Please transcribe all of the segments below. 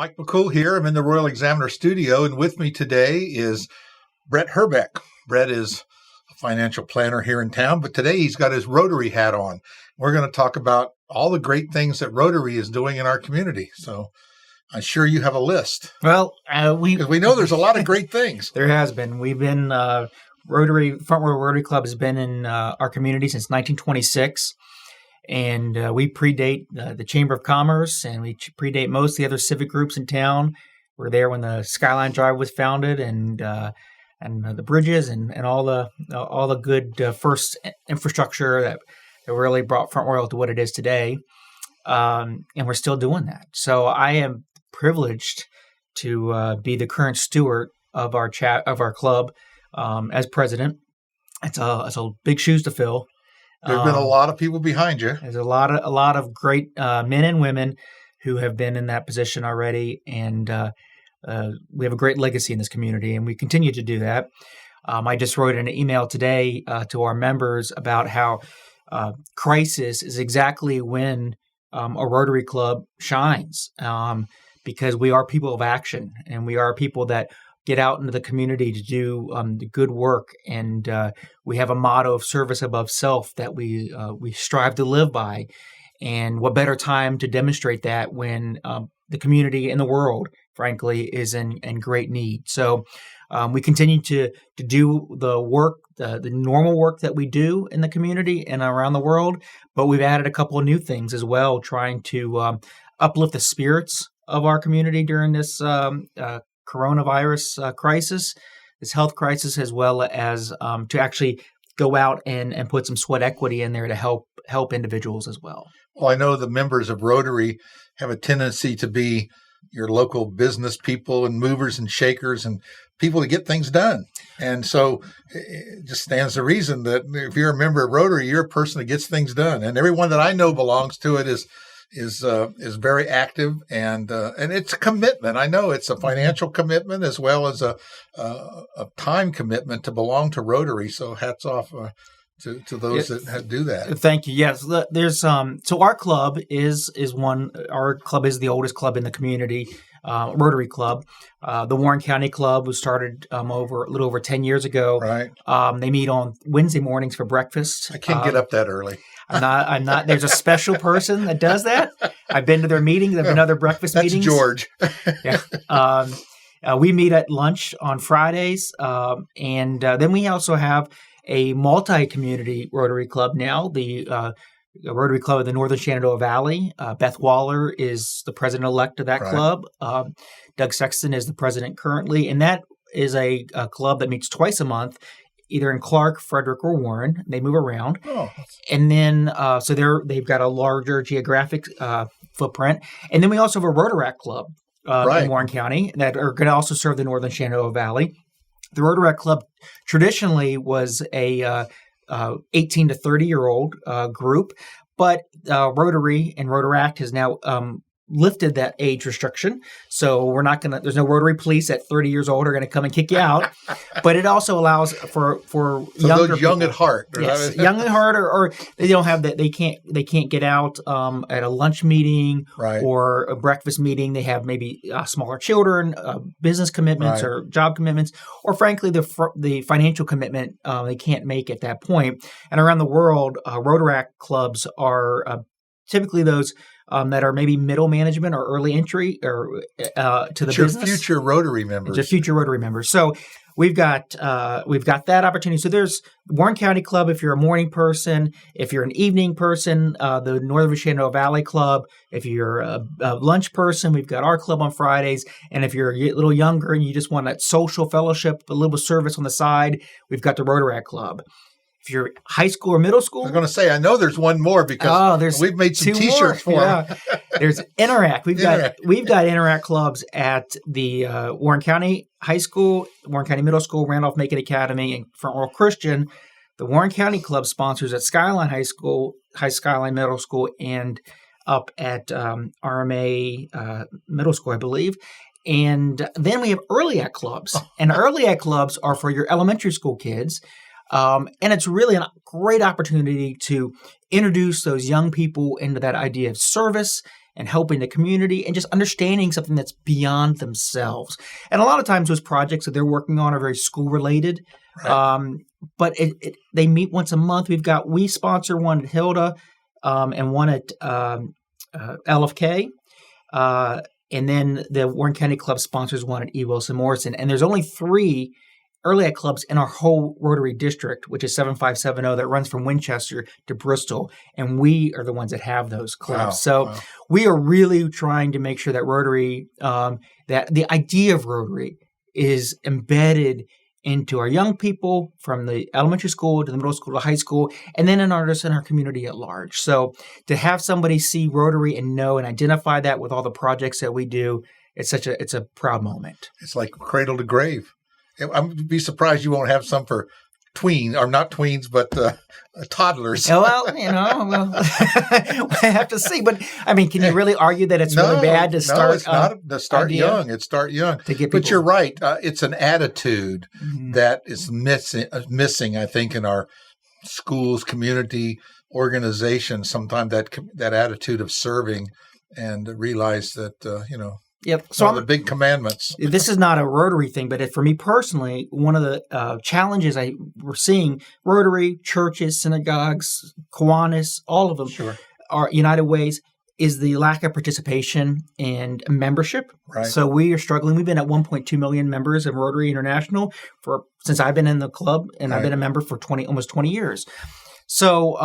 Mike McCool here. I'm in the Royal Examiner studio, and with me today is Bret Hrbek. Bret is a financial planner here in town, but today he's got his Rotary hat on. We're going to talk about all the great things that Rotary is doing in our community. So I'm sure you have a list. Well, we know there's a lot of great things. There has been. We've been Front Row Rotary Club has been in our community since 1926. And we predate the Chamber of Commerce, and we predate most of the other civic groups in town. We're there when the Skyline Drive was founded, and the bridges, and all the good first infrastructure that really brought Front Royal to what it is today. And we're still doing that. So I am privileged to be the current steward of our club as president. It's a big shoes to fill. There's been a lot of people behind you. There's a lot of great men and women who have been in that position already, and we have a great legacy in this community, and we continue to do that. I just wrote an email today to our members about how crisis is exactly when a Rotary Club shines, because we are people of action, and we are people that get out into the community to do the good work, and we have a motto of service above self that we strive to live by. And what better time to demonstrate that when the community and the world, frankly, is in great need. So we continue to do the work, the normal work that we do in the community and around the world, but we've added a couple of new things as well, trying to uplift the spirits of our community during this coronavirus crisis, this health crisis, as well as to actually go out and put some sweat equity in there to help individuals as well. Well, I know the members of Rotary have a tendency to be your local business people and movers and shakers and people to get things done. And so it just stands to reason that if you're a member of Rotary, you're a person that gets things done. And everyone that I know belongs to it is very active, and it's a commitment. I know it's a financial commitment as well as a time commitment to belong to Rotary. So hats off to those that do that. Thank you. Yes, there's so our club is one. Our club is the oldest club in the community, Rotary Club. The Warren County Club was started a little over 10 years ago. Right. They meet on Wednesday mornings for breakfast. I can't get up that early. I'm not. There's a special person that does that. I've been to their meetings. I've been to other breakfast meetings. That's George. Yeah. We meet at lunch on Fridays, and then we also have a multi-community Rotary Club now. The Rotary Club of the Northern Shenandoah Valley. Beth Waller is the president-elect of that club. Doug Sexton is the president currently, and that is a club that meets twice a month, either in Clark, Frederick, or Warren. They move around. Oh. And then, so they've got a larger geographic footprint. And then we also have a Rotaract Club in Warren County that are going to also serve the Northern Shenandoah Valley. The Rotaract Club traditionally was a 18 to 30-year-old group, but Rotary and Rotaract has now lifted that age restriction. So we're not going to, there's no Rotary police at 30 years old are going to come and kick you out. But it also allows for so younger those young people, at heart. Yes, young at heart, or they don't have that. They can't get out at a lunch meeting or a breakfast meeting. They have maybe smaller children, business commitments or job commitments, or frankly, the financial commitment they can't make at that point. And around the world, Rotaract clubs are typically those that are maybe middle management or early entry or to the business. Future Rotary members. Just future Rotary members. So we've got that opportunity. So there's Warren County Club if you're a morning person. If you're an evening person, the Northern Shenandoah Valley Club. If you're a lunch person, we've got our club on Fridays. And if you're a little younger and you just want that social fellowship, a little service on the side, we've got the Rotaract Club. If you're high school or middle school. I was going to say, I know there's one more because we've made some T-shirts for them. There's Interact. We've got Interact clubs at the Warren County High School, Warren County Middle School, Randolph-Macon Academy, and Front Royal Christian. The Warren County Club sponsors at Skyline High School, Skyline Middle School, and up at RMA Middle School, I believe. And then we have Early Act clubs. And Early Act clubs are for your elementary school kids. And it's really a great opportunity to introduce those young people into that idea of service and helping the community and just understanding something that's beyond themselves. And a lot of times those projects that they're working on are very school related. Right. But they meet once a month. We sponsor one at Hilda and one at LFK. And then the Warren County Club sponsors one at E. Wilson Morrison. And there's only 3 Early Ed clubs in our whole Rotary district, which is 7570, that runs from Winchester to Bristol. And we are the ones that have those clubs. We are really trying to make sure that Rotary, that the idea of Rotary is embedded into our young people from the elementary school to the middle school to high school, and then in our community at large. So to have somebody see Rotary and know and identify that with all the projects that we do, it's a proud moment. It's like cradle to grave. I'd be surprised you won't have some for not tweens, but toddlers. Well, I have to see. But I mean, can you really argue that it's really bad to start? No, it's not. To start young. It's start young. To get people. But you're right. It's an attitude that is missing, I think, in our schools, community, organizations. Sometimes that attitude of serving, and realize that Yep. So the big commandments. This is not a Rotary thing, but for me personally, one of the challenges we're seeing, Rotary, churches, synagogues, Kiwanis, all of them are United Ways, is the lack of participation and membership. Right. So we are struggling. We've been at 1.2 million members of Rotary International since I've been in the club, and I've been a member for almost 20 years. So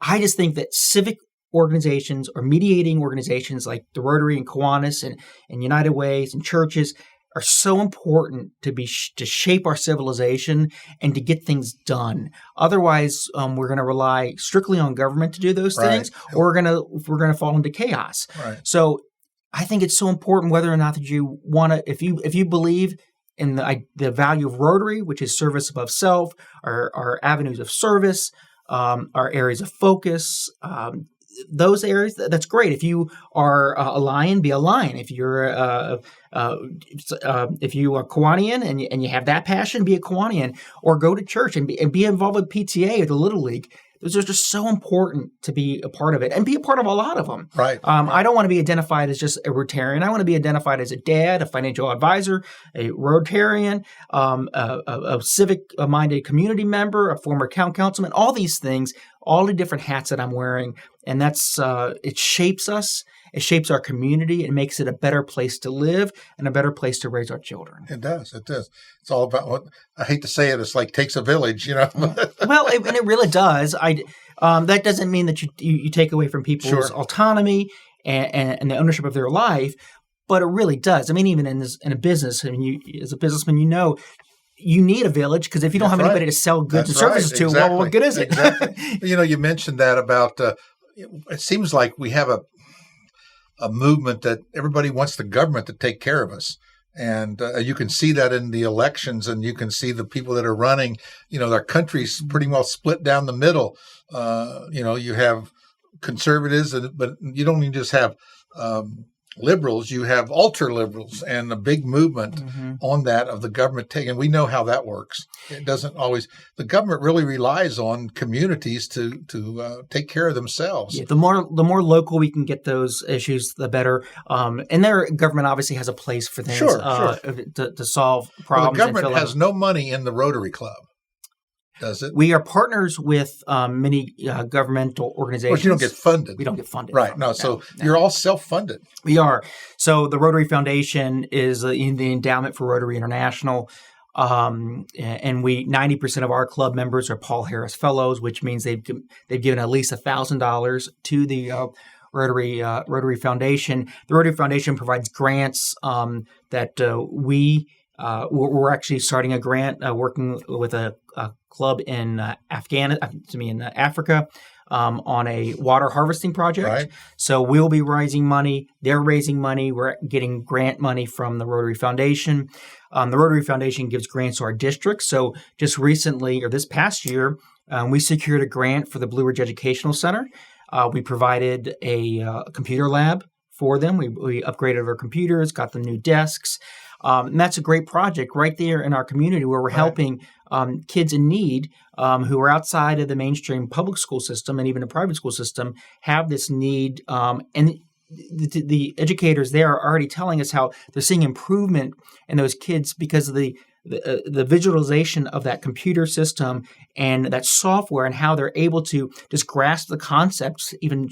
I just think that civic organizations or mediating organizations like the Rotary and Kiwanis and United Ways and churches are so important to shape our civilization and to get things done. Otherwise, we're going to rely strictly on government to do those things, or we're going to fall into chaos. Right. So I think it's so important whether or not that you want to, if you believe in the value of Rotary, which is service above self, our avenues of service, our areas of focus. Those areas, that's great. If you are a lion, be a lion. If you're if you are Kiwanian and you have that passion, be a Kiwanian, or go to church and be involved with PTA or the Little League. Those are just so important to be a part of it and be a part of a lot of them. Right. I don't want to be identified as just a Rotarian. I want to be identified as a dad, a financial advisor, a Rotarian, a civic-minded community member, a former councilman, all these things, all the different hats that I'm wearing. And that's it shapes us. It shapes our community. It makes it a better place to live and a better place to raise our children. It does. It does. It's all about what I hate to say it. It's like takes a village, Well, and it really does. That doesn't mean that you take away from people's autonomy and the ownership of their life, but it really does. I mean, even in a business, I mean, as a businessman, you need a village because if you don't have anybody to sell goods and services to, well, what good is it? Exactly. You mentioned that about. It seems like we have a movement that everybody wants the government to take care of us. And you can see that in the elections, and you can see the people that are running, their country's pretty well split down the middle. You have conservatives, but you don't even just have liberals, you have ultra liberals, and a big movement on that of the government taking. We know how that works. It doesn't always. The government really relies on communities to take care of themselves. Yeah, the more local we can get those issues, the better. And their government obviously has a place for things to solve problems. Well, the government has no money in the Rotary Club. Does it? We are partners with many governmental organizations. But you don't get funded. We don't get funded. Right. No. You're all self-funded. We are. So the Rotary Foundation is in the endowment for Rotary International. And 90% of our club members are Paul Harris Fellows, which means they've given at least $1,000 to the Rotary Foundation. The Rotary Foundation provides grants that we're actually starting a grant working with a club in Africa on a water harvesting project. Right. So we'll be raising money. They're raising money. We're getting grant money from the Rotary Foundation. The Rotary Foundation gives grants to our district. So just recently, or this past year, we secured a grant for the Blue Ridge Educational Center. We provided a computer lab for them. We upgraded our computers, got them new desks. And that's a great project right there in our community where we're helping kids in need who are outside of the mainstream public school system and even the private school system have this need. And the educators there are already telling us how they're seeing improvement in those kids because of the visualization of that computer system and that software, and how they're able to just grasp the concepts even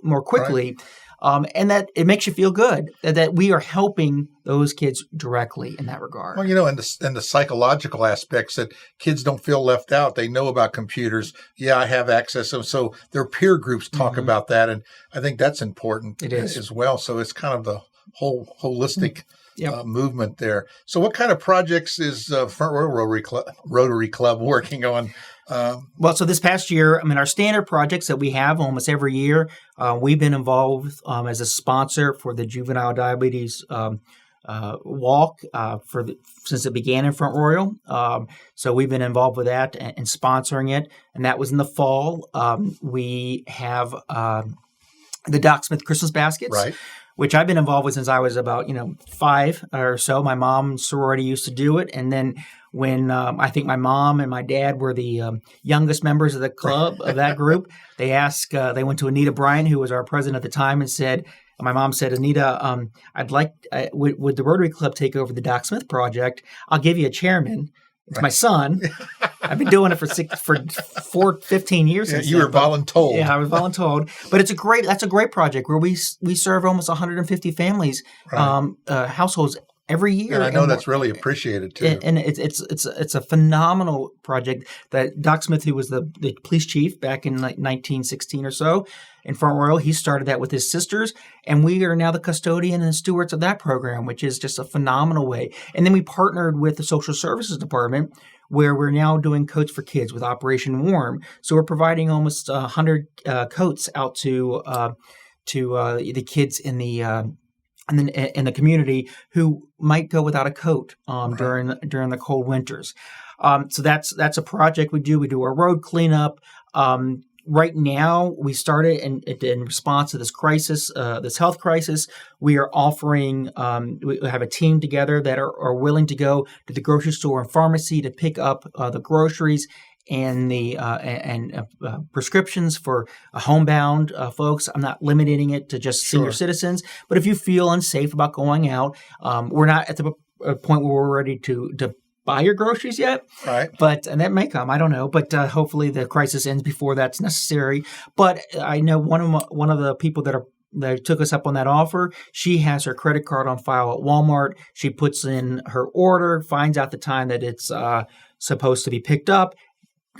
more quickly. Right. And that it makes you feel good that we are helping those kids directly in that regard. Well, and the psychological aspects, that kids don't feel left out. They know about computers. Yeah, I have access. So their peer groups talk about that. And I think that's important as well. So it's kind of the whole holistic movement there. So what kind of projects is Front Royal Rotary Club working on? Well, so this past year, our standard projects that we have almost every year, we've been involved as a sponsor for the Juvenile Diabetes Walk since it began in Front Royal. So we've been involved with that and sponsoring it, and that was in the fall. We have the Doc Smith Christmas baskets. Right. Which I've been involved with since I was about 5 or so. My mom's sorority used to do it, and then when I think my mom and my dad were the youngest members of the club of that group, they went to Anita Bryant, who was our president at the time, and said, my mom said, Anita, would the Rotary Club take over the Doc Smith project? I'll give you a chairman. It's my son. I've been doing it for 15 years. Yeah, you were voluntold. Yeah, I was voluntold. But that's a great project where we serve almost 150 families, households every year. And I know that's really appreciated too. And it's a phenomenal project that Doc Smith, who was the police chief back in like 1916 or so in Front Royal, he started that with his sisters, and we are now the custodian and stewards of that program, which is just a phenomenal way. And then we partnered with the social services department, where we're now doing coats for kids with Operation Warm. So we're providing almost 100 coats out to the kids in the community who might go without a coat during the cold winters. So that's a project we do. We do our road cleanup. Right now, we started in response to this crisis, this health crisis. We are offering. We have a team together that are willing to go to the grocery store and pharmacy to pick up the groceries and the prescriptions for homebound folks. I'm not limiting it to just senior citizens, but if you feel unsafe about going out, we're not at the point where we're ready to buy your groceries yet, right? And that may come. I don't know, but hopefully the crisis ends before that's necessary. But I know one of the people that took us up on that offer. She has her credit card on file at Walmart. She puts in her order, finds out the time that it's supposed to be picked up,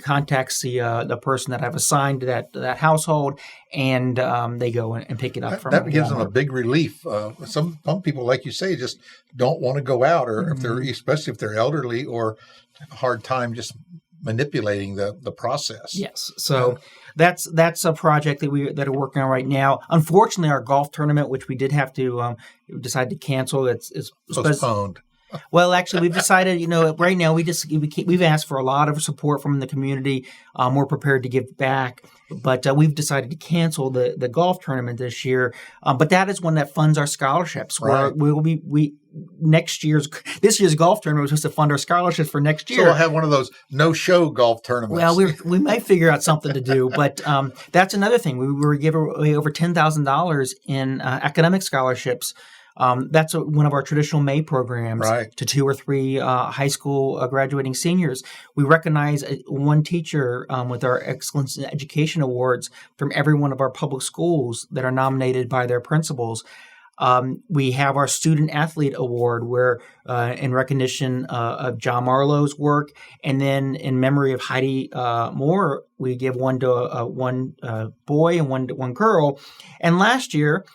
contacts the person that I've assigned to that household, and they go and pick it up from that gives Walmart. them a big relief. Some people, like you say, just don't want to go out, or especially if they're elderly, or have a hard time just manipulating the process. Yes, so that's a project that are working on right now. Unfortunately, our golf tournament, which we did have to decide to cancel, it's postponed. Well, actually, we've decided, right now we've asked for a lot of support from the community. We're prepared to give back, but we've decided to cancel the golf tournament this year. But that is one that funds our scholarships. Right. Where this year's golf tournament was supposed to fund our scholarships for next year. So we'll have one of those no-show golf tournaments. Well, we might figure out something to do, but that's another thing. We were giving away over $10,000 in academic scholarships. That's one of our traditional May programs to 2 or 3 high school graduating seniors. We recognize one teacher with our Excellence in Education Awards from every one of our public schools that are nominated by their principals. We have our Student Athlete Award, where in recognition of John Marlowe's work, and then in memory of Heidi Moore, we give one to one boy and one to one girl. And last year,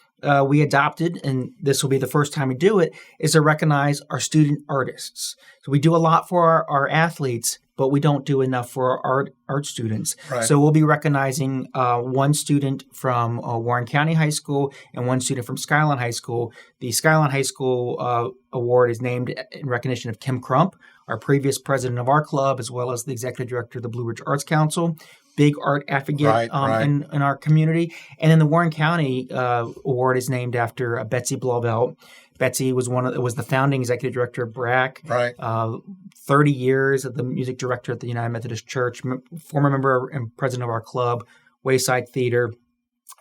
we adopted, and this will be the first time we do it, is to recognize our student artists. So we do a lot for our athletes, but we don't do enough for our art students. Right. So we'll be recognizing one student from Warren County High School and one student from Skyline High School. The Skyline High School award is named in recognition of Kim Crump, our previous president of our club, as well as the executive director of the Blue Ridge Arts Council. Big art advocate in our community. And then the Warren County Award is named after Betsy Blauvelt. Betsy was the founding executive director of Bret. 30 years as the music director at the United Methodist Church, former member and president of our club, Wayside Theater.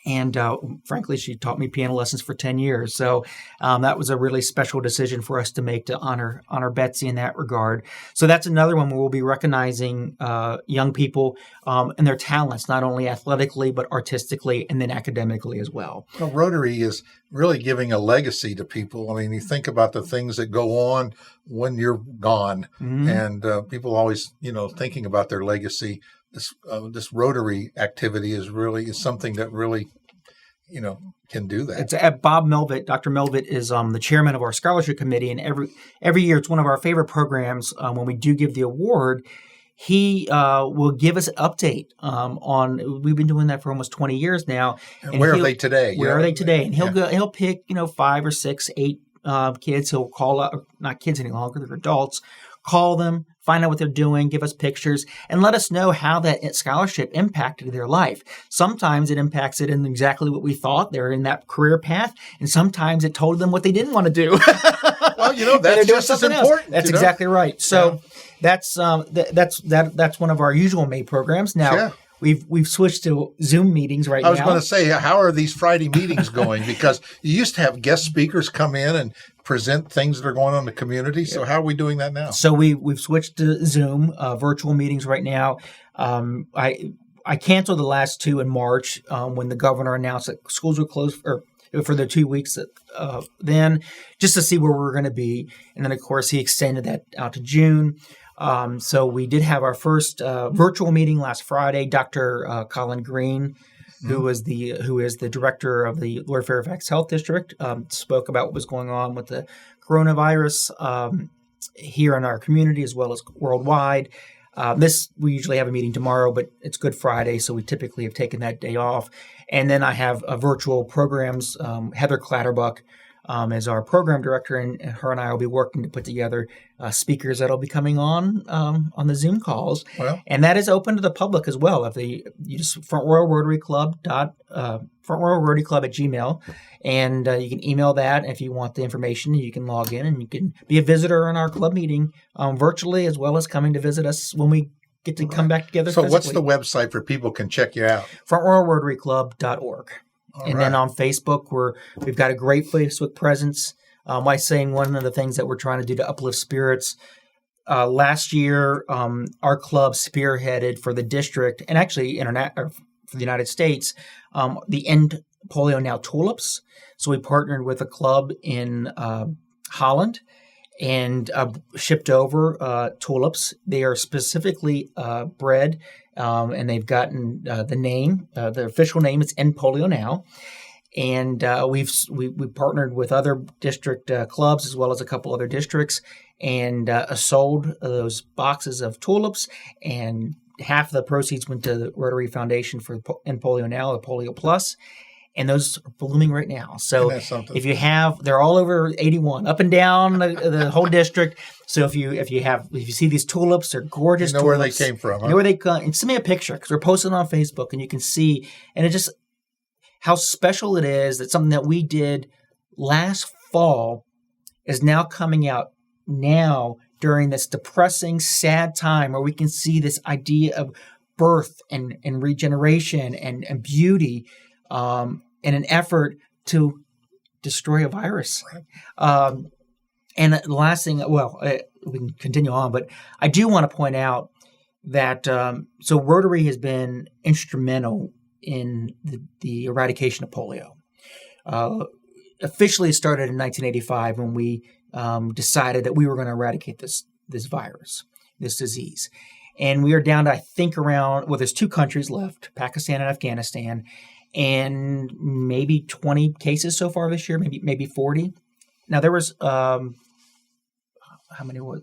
And frankly, she taught me piano lessons for 10 years. So that was a really special decision for us to make to honor Betsy in that regard. So that's another one where we'll be recognizing young people and their talents, not only athletically, but artistically and then academically as well. Well, Rotary is really giving a legacy to people. I mean, you think about the things that go on when you're gone, and people always, thinking about their legacy. This Rotary activity is something that really, can do that. It's at Bob Melvitt. Dr. Melvitt is the chairman of our scholarship committee, and every year it's one of our favorite programs. When we do give the award, he will give us an update on. We've been doing that for almost 20 years now. And where are they today? Where are they today? And he'll pick 5 or 6, 8 kids. He'll call up, not kids any longer, they're adults. Call them, find out what they're doing, give us pictures, and let us know how that scholarship impacted their life. Sometimes it impacts it in exactly what we thought. They're in that career path, and sometimes it told them what they didn't want to do. Well, that's just as important. That's exactly right. So that's one of our usual May programs. Now, We've switched to Zoom meetings right now. I was going to say, how are these Friday meetings going? Because you used to have guest speakers come in and present things that are going on in the community. So how are we doing that now? So we've switched to Zoom, virtual meetings right now. I canceled the last 2 in March when the governor announced that schools were closed for the 2 weeks then, just to see where we were going to be. And then, of course, he extended that out to June. So we did have our first virtual meeting last Friday. Dr. Colin Green, who is the director of the Lord Fairfax Health District, spoke about what was going on with the coronavirus here in our community as well as worldwide. We usually have a meeting tomorrow, but it's Good Friday, so we typically have taken that day off. And then I have virtual programs. Heather Clatterbuck as our program director, and her and I will be working to put together speakers that'll be coming on the Zoom calls. Well, and that is open to the public as well. If you just Front Row Rotary Club @gmail, and you can email that if you want the information. You can log in and you can be a visitor in our club meeting virtually, as well as coming to visit us when we get to come back together. So, physically. What's the website for people can check you out? FrontRowRotaryClub.org. Then on Facebook, we've got a great Facebook presence. By saying one of the things that we're trying to do to uplift spirits. Last year, our club spearheaded for the district and actually for the United States, the End Polio Now Tulips. So we partnered with a club in Holland and shipped over tulips. They are specifically bred, and they've gotten the name. The official name is End Polio Now, and we partnered with other district clubs as well as a couple other districts, and sold those boxes of tulips. And half of the proceeds went to the Rotary Foundation for End Polio Now, the Polio Plus. And those are blooming right now. So if you have, they're all over 81, up and down the whole district. So if you see these tulips, they're gorgeous. You know tulips. Where they came from. Huh? You know where they come. And send me a picture because we're posting on Facebook, and you can see. And it just how special it is that something that we did last fall is now coming out now during this depressing, sad time where we can see this idea of birth and regeneration and beauty. In an effort to destroy a virus. Right. And the last thing, we can continue on, but I do want to point out that so Rotary has been instrumental in the eradication of polio. Officially started in 1985 when we decided that we were going to eradicate this virus, this disease. And we are down to, I think, there's 2 countries left, Pakistan and Afghanistan, and maybe 20 cases so far this year, maybe 40. Now there was how many was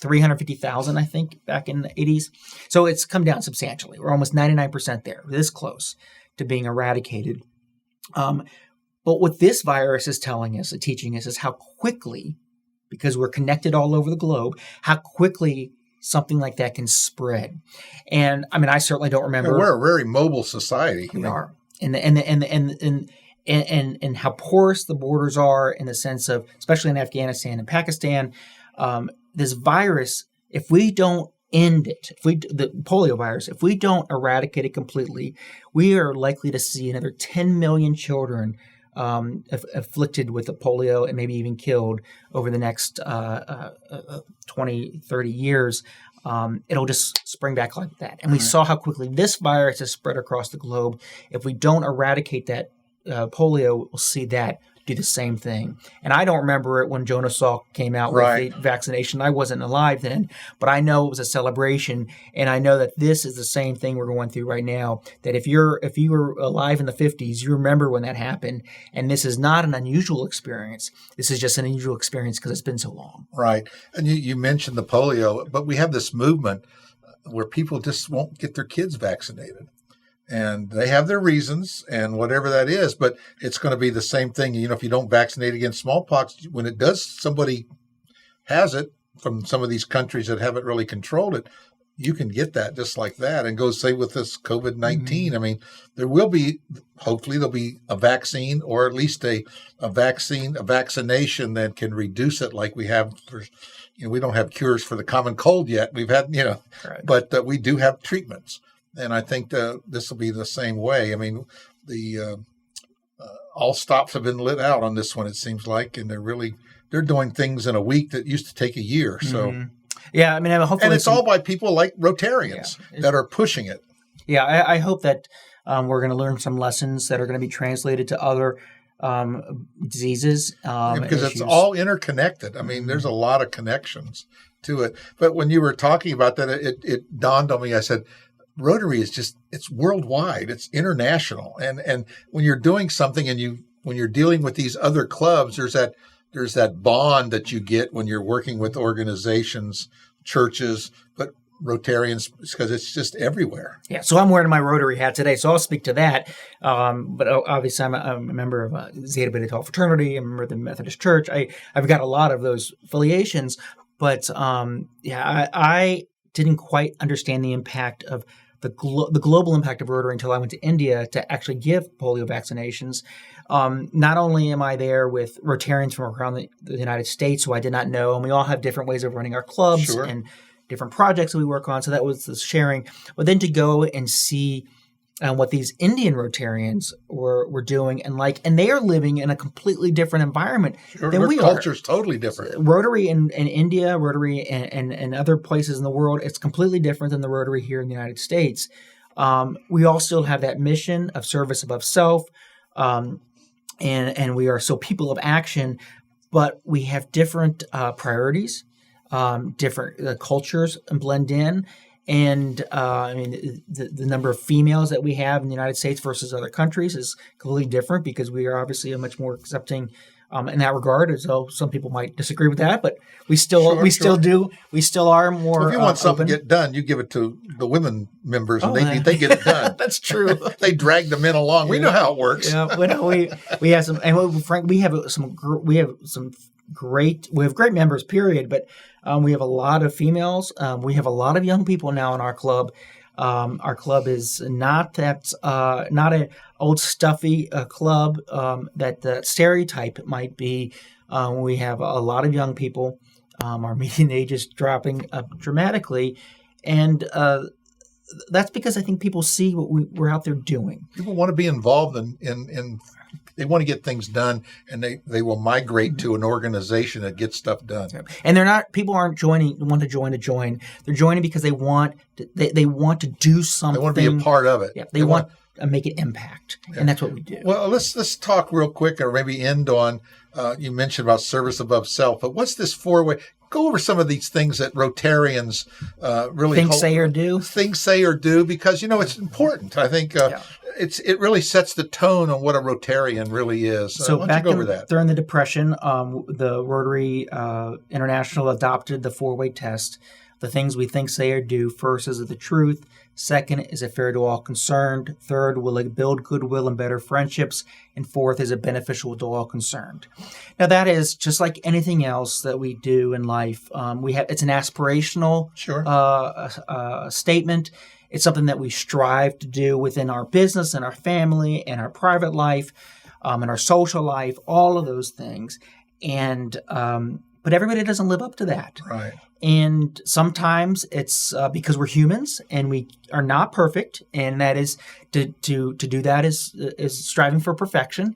350,000, I think, back in the 80s. So it's come down substantially. We're almost 99% there, this close to being eradicated. But what this virus is telling us, teaching us, is how quickly, because we're connected all over the globe, how quickly something like that can spread. And I mean, I certainly don't remember. We're a very mobile society. We are. And how porous the borders are in the sense of, especially in Afghanistan and Pakistan, this virus, if we don't end it, the polio virus, if we don't eradicate it completely, we are likely to see another 10 million children afflicted with the polio and maybe even killed over the next 20, 30 years. It'll just spring back like that. And we saw how quickly this virus has spread across the globe. If we don't eradicate that polio, we'll see that do the same thing. And I don't remember it when Jonas Salk came out with the vaccination. I wasn't alive then, but I know it was a celebration, and I know that this is the same thing we're going through right now. That if you were alive in the 50s, you remember when that happened, and this is not an unusual experience. This is just an unusual experience because it's been so long. Right. And you mentioned the polio, but we have this movement where people just won't get their kids vaccinated. And they have their reasons and whatever that is, but it's going to be the same thing. If you don't vaccinate against smallpox, when it does, somebody has it from some of these countries that haven't really controlled it, you can get that just like that and go say with this COVID-19. Mm-hmm. I mean, hopefully there'll be a vaccine or at least a vaccination that can reduce it like we have for, we don't have cures for the common cold yet. We've had, but we do have treatments. And I think this will be the same way. I mean, all stops have been lit out on this one, it seems like, and they're doing things in a week that used to take a year. So, yeah, I mean, hopefully, and it's all by people like Rotarians that are pushing it. Yeah, I hope that we're going to learn some lessons that are going to be translated to other diseases. Because it's all interconnected. I mean, there's a lot of connections to it. But when you were talking about that, it dawned on me. I said, Rotary is it's worldwide, it's international. And when you're doing something and when you're dealing with these other clubs, there's that bond that you get when you're working with organizations, churches, but Rotarians, because it's just everywhere. Yeah, so I'm wearing my Rotary hat today, so I'll speak to that. But obviously, I'm a member of Zeta Beta Tau Fraternity. I'm a member of the Methodist Church. I've got a lot of those affiliations, but I didn't quite understand the impact of the global impact of Rotary until I went to India to actually give polio vaccinations. Not only am I there with Rotarians from around the United States who I did not know, and we all have different ways of running our clubs and different projects that we work on, so that was the sharing. But then to go and see what these Indian Rotarians were doing and they are living in a completely different environment than we are. Culture's totally different. Rotary in India, Rotary and other places in the world, it's completely different than the Rotary here in the United States. We all still have that mission of service above self, and we are still people of action, but we have different priorities, different cultures blend in. And the number of females that we have in the United States versus other countries is completely different because we are obviously a much more accepting in that regard. So some people might disagree with that, but we still are more. Well, if you want something to get done, you give it to the women members, and they get it done. That's true. They drag the men along. We know how it works. Yeah, we have some, and Frank, we have great members, period. But we have a lot of females. We have a lot of young people now in our club. Our club is not an old stuffy club that the stereotype might be. We have a lot of young people. Our median age is dropping dramatically, and that's because I think people see what we're out there doing. People want to be involved in they want to get things done, and they will migrate to an organization that gets stuff done. And people aren't want to join. They're joining because they want to do something. They want to be a part of it. Yeah, they want to make an impact, and that's what we do. Well, let's talk real quick, or maybe end on. You mentioned about service above self, but what's this four-way? Go over some of these things that Rotarians really think, say, or do. Think, say, or do, because it's important. I think it really sets the tone on what a Rotarian really is. So why don't back you go over that? During the Depression, the Rotary International adopted the four-way test. The things we think, say, or do: first, is it the truth? Second, is it fair to all concerned? Third, will it build goodwill and better friendships? And fourth, is it beneficial to all concerned? Now, that is just like anything else that we do in life. It's an aspirational statement. It's something that we strive to do within our business and our family and our private life and our social life, all of those things. And but everybody doesn't live up to that. Right. And sometimes it's because we're humans and we are not perfect, and that is to do that is striving for perfection.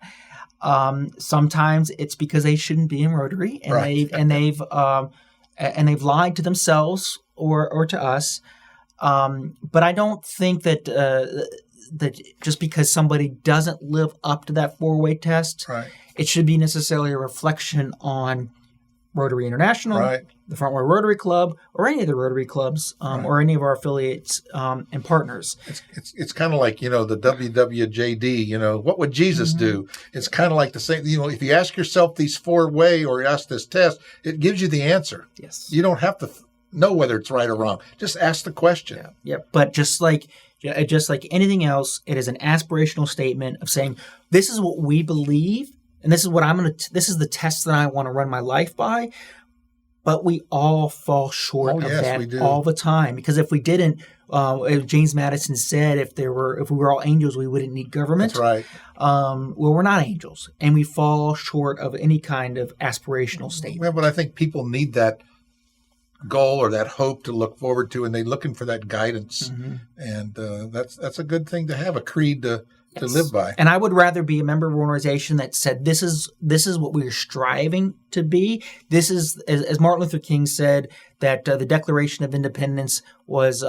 Sometimes it's because they shouldn't be in Rotary, and Right. they've lied to themselves or to us. But I don't think that that just because somebody doesn't live up to that 4-way test, Right. it should be necessarily a reflection on Rotary International, Right. the Front Row Rotary Club, or any of the Rotary clubs, or any of our affiliates and partners. It's kind of like, the WWJD, what would Jesus do? It's kind of like the same, if you ask yourself these 4-way or ask this test, it gives you the answer. Yes. You don't have to know whether it's right or wrong. Just ask the question. Yeah. But just like anything else, it is an aspirational statement of saying, this is what we believe, and this is what this is the test that I want to run my life by. But we all fall short of that all the time, because if we didn't, as James Madison said, if we were all angels, we wouldn't need government. That's right. Well, we're not angels, and we fall short of any kind of aspirational statement. Well, but I think people need that goal or that hope to look forward to, and they're looking for that guidance. And that's a good thing to have, a creed to live by. And I would rather be a member of an organization that said, this is what we're striving to be. This is, as Martin Luther King said, that the Declaration of Independence was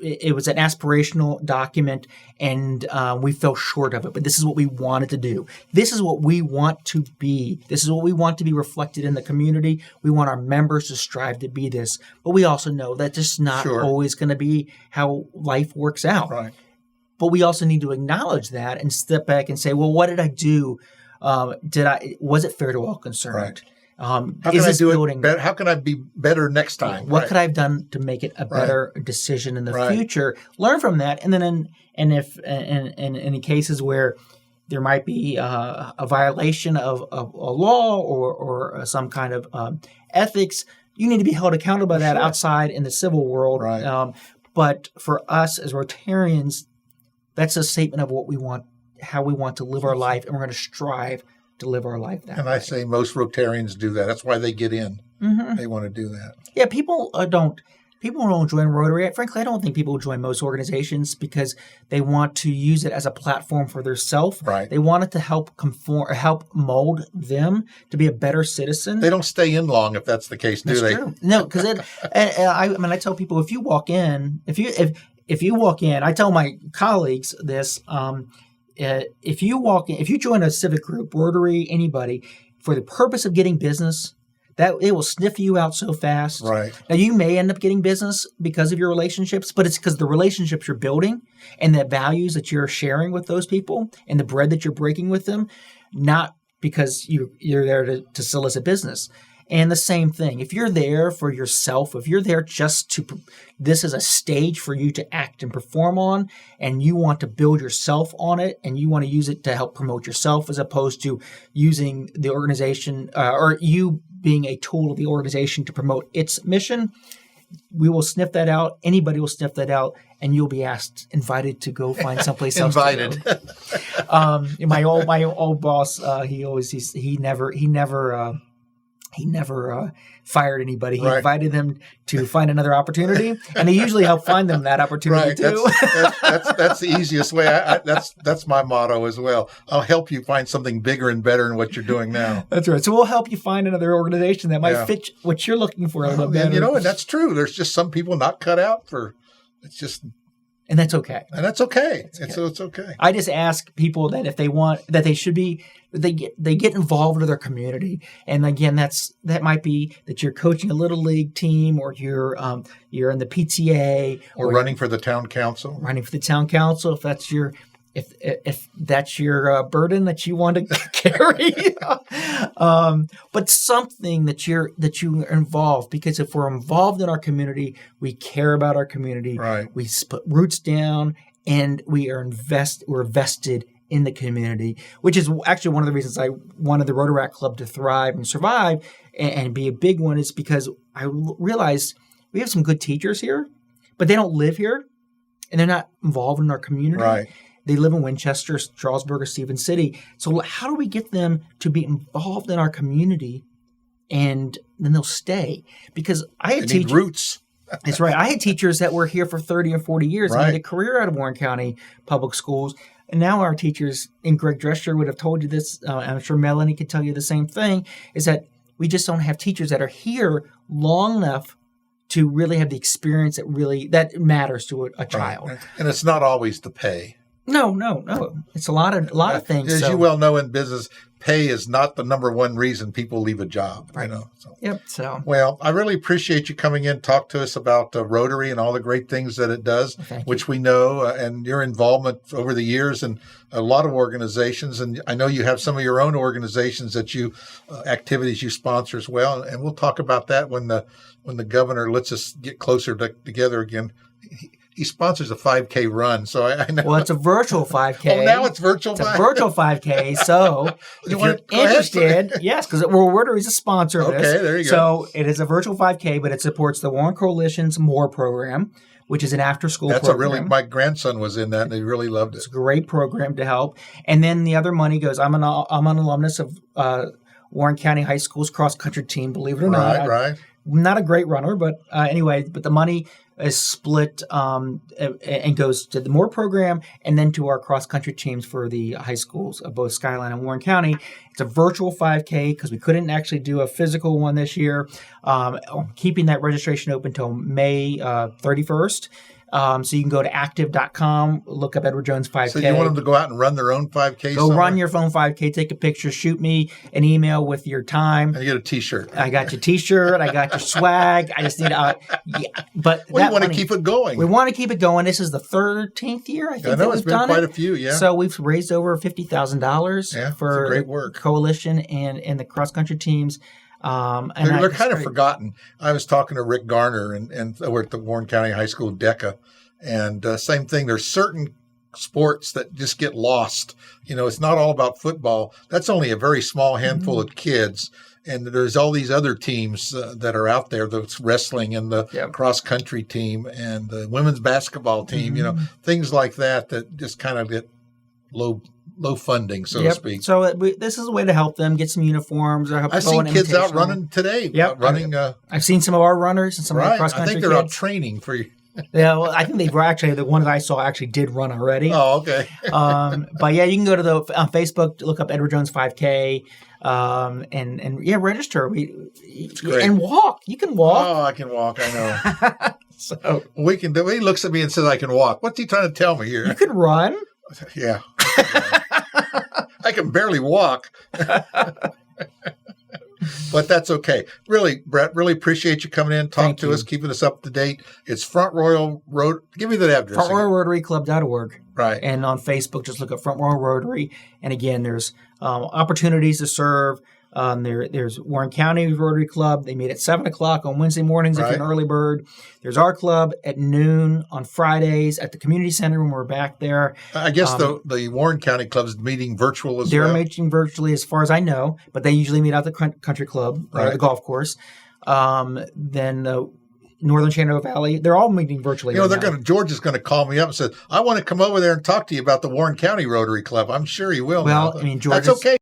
it was an aspirational document, and we fell short of it. But this is what we wanted to do. This is what we want to be. This is what we want to be reflected in the community. We want our members to strive to be this. But we also know that this is not always going to be how life works out. Right. But we also need to acknowledge that and step back and say, well, what did I do? Was it fair to all concerned? Right. How can I do it better? How can I be better next time? What could I have done to make it a better decision in the future? Learn from that, and then if in any cases where there might be a violation of a law or some kind of ethics, you need to be held accountable by that outside in the civil world. Right. But for us as Rotarians, that's a statement of what we want, how we want to live our life, and we're going to strive to live our life that way. And I say most Rotarians do that. That's why they get in. They want to do that. Yeah, people don't join Rotary. Frankly, I don't think people join most organizations because they want to use it as a platform for their self. Right. They want it to help mold them to be a better citizen. They don't stay in long if that's the case, do they? True. No, because I tell people, if you walk in, I tell my colleagues this, if you join a civic group, Rotary, anybody, for the purpose of getting business, that it will sniff you out so fast. Right. Now, you may end up getting business because of your relationships, but it's because the relationships you're building and the values that you're sharing with those people and the bread that you're breaking with them, not because you're there to solicit business. And the same thing, if you're there for yourself, if you're there this is a stage for you to act and perform on, and you want to build yourself on it, and you want to use it to help promote yourself as opposed to using the organization or you being a tool of the organization to promote its mission, we will sniff that out. Anybody will sniff that out, and you'll be invited to go find someplace else. Invited. My old boss, he never fired anybody. He invited them to find another opportunity, and he usually helped find them that opportunity too. That's the easiest way. That's my motto as well. I'll help you find something bigger and better than what you're doing now. That's right. So we'll help you find another organization that might fit what you're looking for a little bit better. And that's true. There's just some people not cut out for. It's just. And that's okay. It's okay. I just ask people that if they want, that they should be, they get involved with their community. And again, that might be that you're coaching a little league team, or you're in the PTA, or running for the town council. If that's your burden that you want to carry, but something that you are involved, because if we're involved in our community, we care about our community. Right. We put roots down, and we're vested in the community, which is actually one of the reasons I wanted the Rotaract Club to thrive and survive and be a big one, is because I realized we have some good teachers here, but they don't live here, and they're not involved in our community. Right. They live in Winchester, Charlesburg, or Stevens City. So how do we get them to be involved in our community and then they'll stay. Because I had They need roots. That's right. I had teachers that were here for 30 or 40 years and made a career out of Warren County Public Schools. And now our teachers, and Greg Drescher would have told you this, I'm sure Melanie could tell you the same thing, is that we just don't have teachers that are here long enough to really have the experience that matters to a child. Right. And it's not always the pay. No. It's a lot of things. As you well know in business, pay is not the number one reason people leave a job. Right. So. Yep. So. Well, I really appreciate you coming in, talk to us about Rotary and all the great things that it does, which we know, and your involvement over the years in a lot of organizations. And I know you have some of your own organizations that activities you sponsor as well. And we'll talk about that when the governor lets us get closer together again. He sponsors a 5K run, so I know. Well, it's a virtual 5K. Oh, now it's virtual. It's a virtual 5K. So if you're interested, yes, because Rotary is a sponsor of this. Okay, there you go. So it is a virtual 5K, but it supports the Warren Coalition's MORE program, which is an after-school program. My grandson was in that, and he really loved it. It's a great program to help. And then the other money goes. I'm an alumnus of Warren County High School's cross-country team. Believe it or not, right. I'm not a great runner, but anyway, but the money is split and goes to the MORE program and then to our cross-country teams for the high schools of both Skyline and Warren County. It's a virtual 5K because we couldn't actually do a physical one this year. Keeping that registration open until May 31st. So you can go to active.com, look up Edward Jones 5K. So you want them to go out and run their own 5K? Go run your phone 5K, take a picture, shoot me an email with your time. And you get a T-shirt. I got your T-shirt. I got your swag. I just need but we want to keep it going. We want to keep it going. This is the 13th year, I think. I know it's been quite a few, yeah. So we've raised over $50,000 for great work. Coalition and the cross-country teams. They're kind of forgotten. I was talking to Rick Garner and we're at the Warren County High School DECA, and same thing. There's certain sports that just get lost. It's not all about football. That's only a very small handful of kids, and there's all these other teams that are out there. That's wrestling and the cross country team and the women's basketball team. Things like that just kind of get low funding, so to speak. So this is a way to help them get some uniforms. I've seen kids out running today. Running. I've seen some of our runners and some of the cross-country I think they're kids. out training for you. Yeah, well, I think they were actually, the one that I saw actually did run already. Oh, okay. But yeah, you can go to on Facebook, look up Edward Jones 5K, and register. It's great. And walk. You can walk. Oh, I can walk. I know. So we can do. He looks at me and says, "I can walk." What's he trying to tell me here? You can run. Yeah. I can barely walk. But that's okay. Really, Bret, really appreciate you coming in, talking to us, keeping us up to date. It's Front Royal Road. Give me that address. FrontRoyalRotaryClub.org. Right. And on Facebook, just look up Front Royal Rotary. And again, there's opportunities to serve. There's Warren County Rotary Club. They meet at 7 o'clock on Wednesday mornings if you're an early bird. There's our club at noon on Fridays at the community center when we're back there. I guess the Warren County Club's meeting virtual as well. They're meeting virtually as far as I know, but they usually meet at the country club, the golf course. Then the Northern Shenandoah Valley, they're all meeting virtually. George is going to call me up and say, "I want to come over there and talk to you about the Warren County Rotary Club." I'm sure he will. Well, George, that's okay.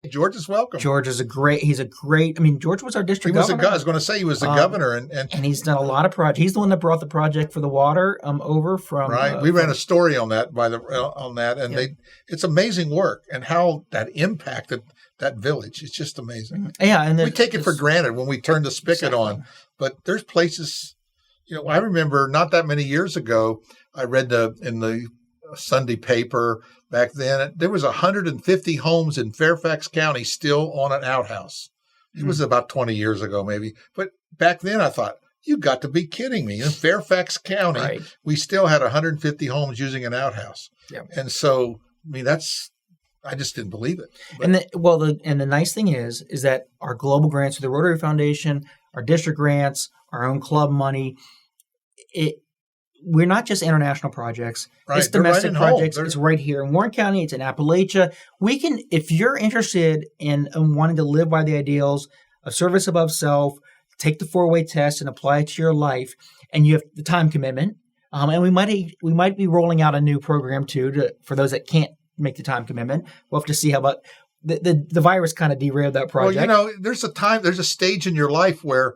George is welcome. George is George was our district governor. I was going to say he was the governor. And he's done a lot of projects. He's the one that brought the project for the water over from. Right. We ran a story on that and it's amazing work and how that impacted that village. It's just amazing. Yeah. And we take it for granted when we turn the spigot on, but there's places, I remember not that many years ago, I read in the Sunday paper back then, there was 150 homes in Fairfax County still on an outhouse. It was about 20 years ago, maybe. But back then I thought, you got to be kidding me. In Fairfax County, we still had 150 homes using an outhouse. Yeah. And so, I just didn't believe it. But, and the nice thing is that our global grants through the Rotary Foundation, our district grants, our own club money, we're not just international projects. It's domestic projects. It's right here in Warren County. It's in Appalachia. We can, if you're interested in wanting to live by the ideals of service above self, take the 4-way test and apply it to your life, and you have the time commitment. And we might be rolling out a new program too for those that can't make the time commitment. We'll have to see the virus kind of derailed that project. Well, there's a stage in your life where,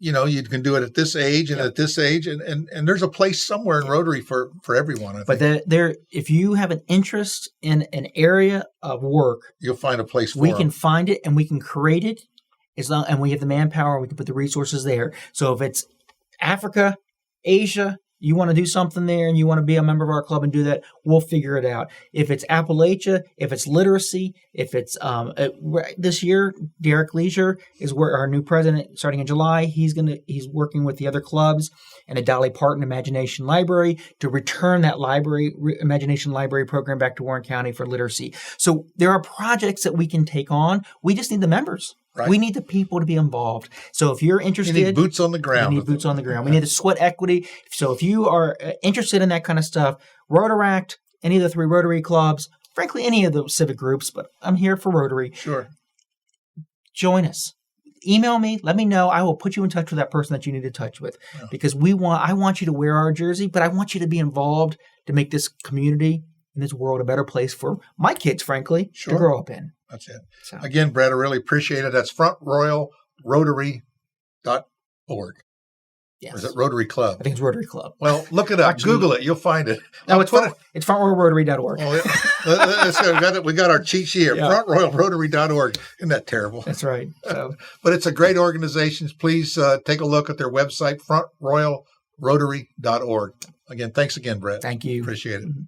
you can do it at this age and at this age, and there's a place somewhere in Rotary for everyone. I think. But if you have an interest in an area of work, you'll find a place for we them. can find it and we can create it and we have the manpower, we can put the resources there. So if it's Africa, Asia, you want to do something there and you want to be a member of our club and do that, we'll figure it out. If it's Appalachia, if it's literacy, if it's this year, Derek Leisure is where our new president, starting in July, he's working with the other clubs and a Dolly Parton Imagination Library to return that Imagination Library program back to Warren County for literacy. So there are projects that we can take on. We just need the members. Right. We need the people to be involved. So if you're interested, you need boots on the ground. We need boots on the ground. We need the sweat equity. So if you are interested in that kind of stuff, Rotaract, any of the 3 Rotary clubs, frankly, any of the civic groups, but I'm here for Rotary. Sure. Join us. Email me. Let me know. I will put you in touch with that person that you need to touch with because I want you to wear our jersey, but I want you to be involved to make this community and this world a better place for my kids, frankly, to grow up in. That's it. So. Again, Bret, I really appreciate it. That's frontroyalrotary.org. Yes. Or is it Rotary Club? I think it's Rotary Club. Well, look it up. Actually, Google it. You'll find it. No, it's frontroyalrotary.org. We got our cheat sheet here. Yeah. Frontroyalrotary.org. Isn't that terrible? That's right. So. But it's a great organization. Please take a look at their website, frontroyalrotary.org. Again, thanks again, Bret. Thank you. Appreciate it. Mm-hmm.